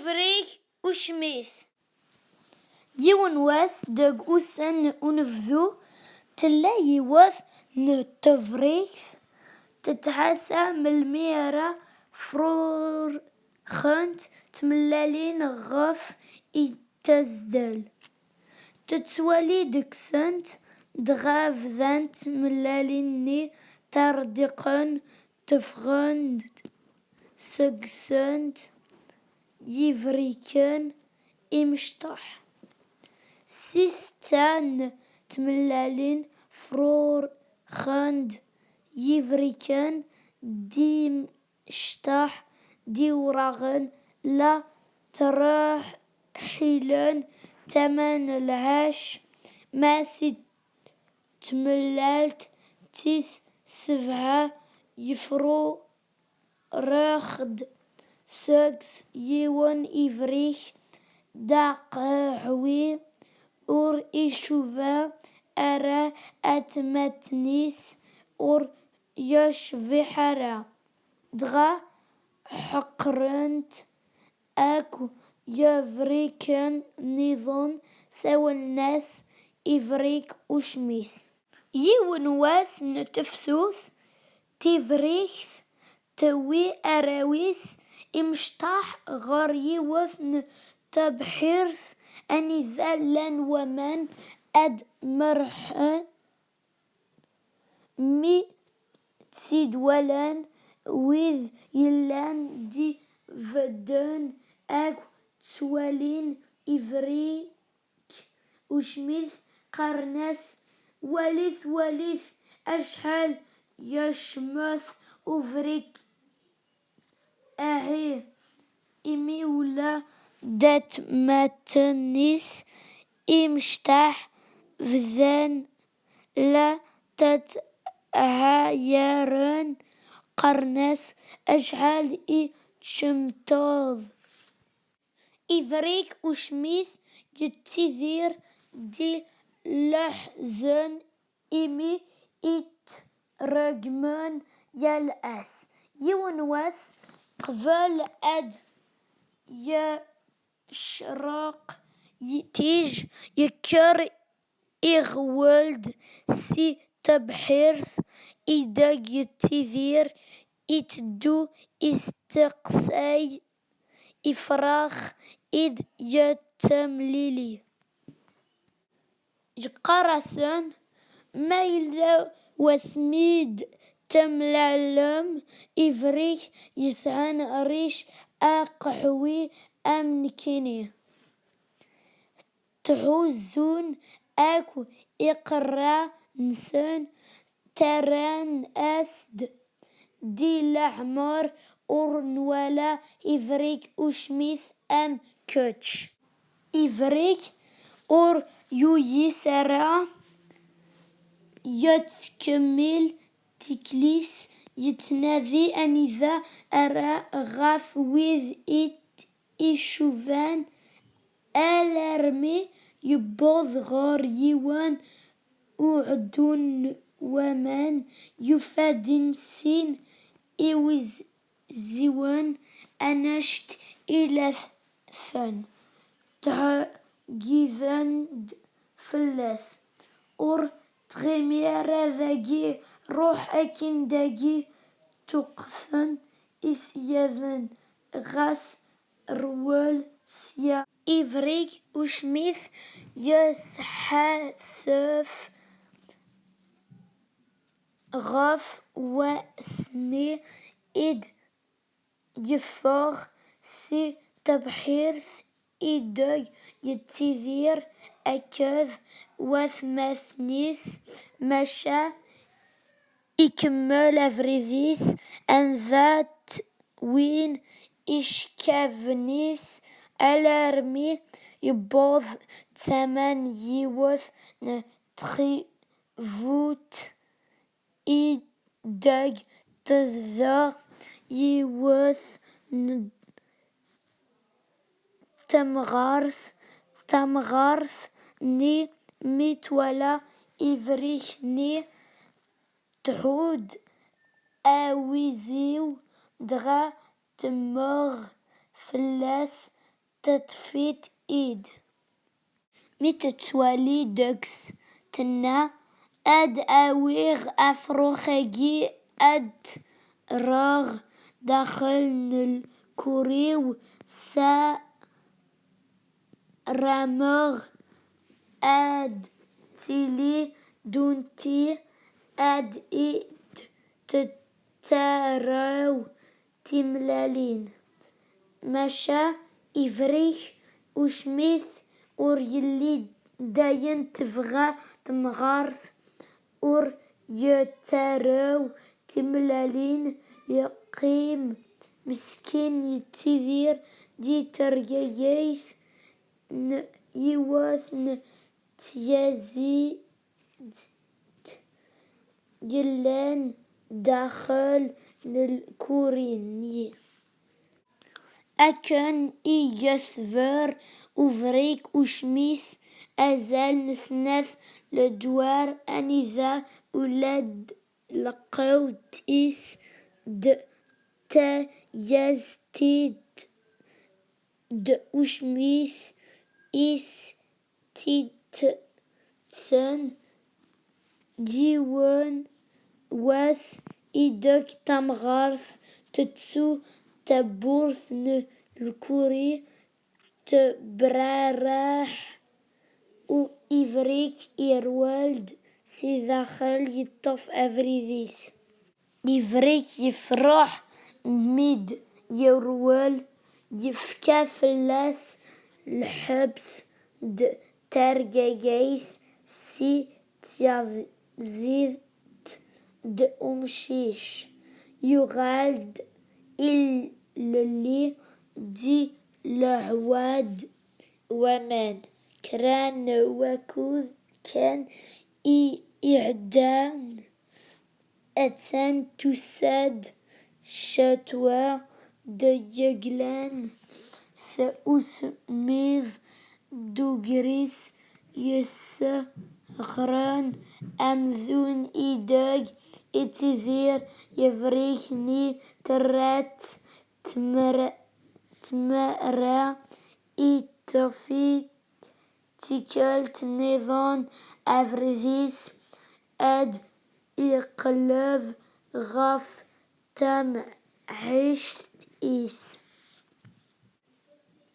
إفريك وشميث. يون واس داق أوسان ونفذو تلا يوث نتفريث تتحاسى من الميرة فرور خنت تملالين غف إتزدل تتوالي دكسنت دغاف ذانت ملاليني تردقن تفغن سقسنت يفريكن إمشطح سيستان تملالين فرور خند يفريكن دي مشطح دي وراغن لا تراح حيلن تمن العاش ماسي تملالت تيس سبعة يفرو راخد سكس يون إفريخ داق عوي اور إشوفا أرى أتمتنيس اور يشفي حرا دغا حقرنت أكو يفريكن نظن سوى الناس إفريك وشميث يون واس نتفسوث تفريخ توي أراويس إمشطاح غار يوث تبحيرث أني ذلان ومن أد مرحن مي تسيد ولان ويذ يلان دي فدن أكو تسوالين إفريك وشميث قرناس وليث أشحال يشمث أفريك أهي إمي ولا دات ماتنيس إمشتاح فذان لا تتهايرن قرناس أشحال شمتوظ إفريك وشميث يتثير دي لحزن إمي رقمان يالأس يون واس قبل أد يشرق يتيج يكر إغولد سي تبحيرث إدا يتثير إتدو استقساي إفراخ إذ يتمليلي يقرسن ما إلا وسميد تملالم إفريك يسعن ريش أقحوي أمنكيني تحوزون أكو إقرا نسان تران أسد دي الأحمر أورنولا إفريك وشميث أم كوتش إفريك أور يسرع يتكمل تكليس يتنادي أنذا أرى غاف ويذ إشوفان ألارمي يبوظ غار يوان وعدون ومن يفادن سين إوز زوان أنشت إلى ثن جيفند فلاس اور تغيميرا ذاكي روح أكين داكي تقثن إسياذن غاس روال سيا إفريك وشميث يسحاسف غاف وسني إد يفوغ سي تبحيرث إداي يتثير أكاذ وثماثنيس مشا إكمل أفريديس أن ذات وين إشكافنيس ألارمي يبوظ تمن يوث نتخي فوت إداي تزذا يوث تمغارث ني ميتولا إفريك ني تعود أويزيو دغا تمغ فلاس تطفيت إيد متتوالي دكس تنا أد أويغ أفروخجي أد راغ داخل الكوريو سا رامغ أد تيلي دونتي أد إيد تتاراو تملالين مشا إفريخ وشميث ور يلي داين تفغى تمغارث ور يتاراو تملالين يقيم مسكين يتذير دي ترجيث يواثن تيازي جلان داخل الكورين أكن يسفر وفريك وشميث أزال نسنث لدوار أنذا ولاد لقوت إس تا يزتيد وشميث إس تيتسن جيوان واس إيدك تمغارث تتسو تبورث الكوري تبراراح و إفريك إيروالد سي داخل يطف أفريديس إفريك يفرح ميد يروال يفكا فلاس الحبس ترجيث سي تيازيد أمشيش يغالد اللي دي لعواد ومن كران وكوذ كان إعدان أتسان تساد شتوى ديجلان سأسميذ دوغريس يسغران أمذون إيداج إتذير يفريخني ترات تمرا إتفي تيكلت نيضان أفريديس أد إقلب غف تم عشت إيس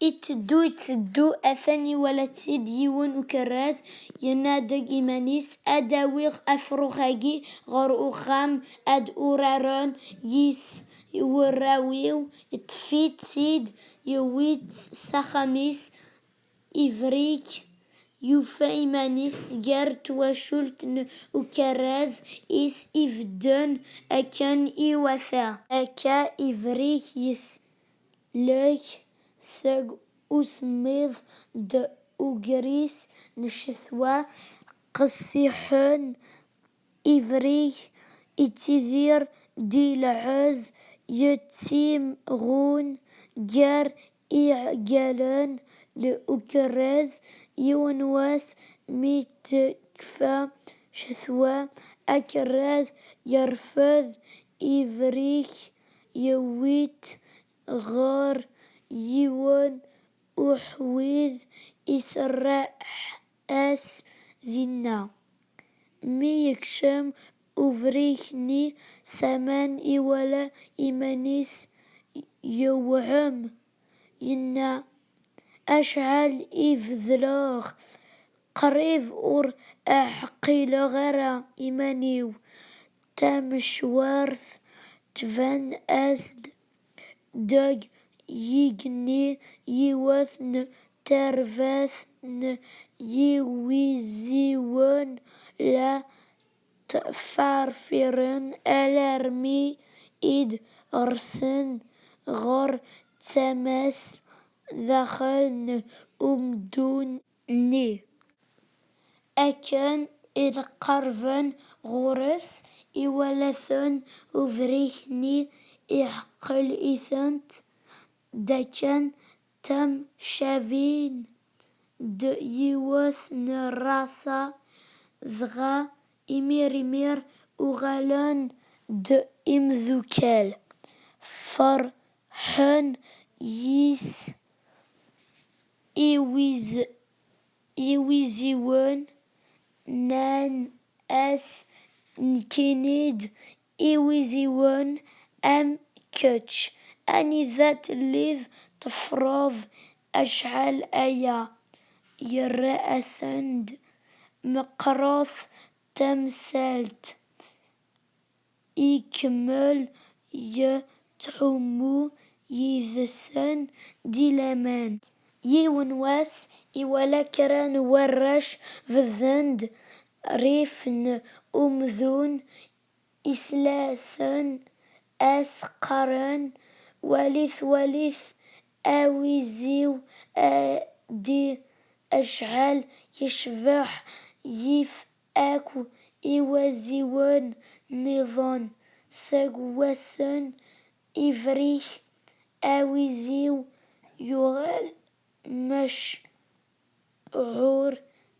يتدو أثني ولا تسيد يون وكرات ينادق إيمانيس أداويغ أفروخاجي غر أخام أد أورارون يس وراويو يطفيت سيد يويت سخميس إفريك يوفا إيمانيس جارت وشلت وكراز إس إفدن أكن إيوثا أكا إفريك يس لك ساق أسميض أوغريس نشثوا قصيحن إفريك إتذير دي لعز يتيم غون جار إعجالان لأكراز يونواس ميتكفى شثوا أكراز يرفض إفريك يويت غار يوان أحويذ إسراء أس ذنا ميكشم أفريخني سمان إولا إيمانيس يوعم ينا أشعل إفذلاغ قريب أور أحقي لغرا إيمانيو تامشوارث تفان أسد داج يجني يوثن ترفثن يويزيون لا تفارفرن ألرمي إد أرسن غر تمس دخلن أمدوني أكن القرفن غرس إولثن وفريخني إحقل إثنت دكن تم شافين يوثن راسا ذغا إمير وغالان إمذوكال فرحن يس إيويزيون نان أس نكينيد إيويزيون أم كوتش أني ذات الليذ تفرض أشعل أيا يرأسند مقراث تمثلت إكمل يتحمو يذسن ديلامان يونواس إولا كران ورش في الذند ريفن أمذون إسلاسن أسقرن وليث أويزيو دي أشعل يشبح يف أكو إوازيون نظام سقوسن إفريح أويزيو يغال مشعور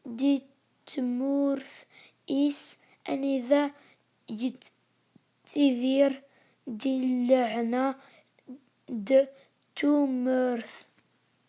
دي تمورث إس أنذا يتذير دي اللعنة د تومورث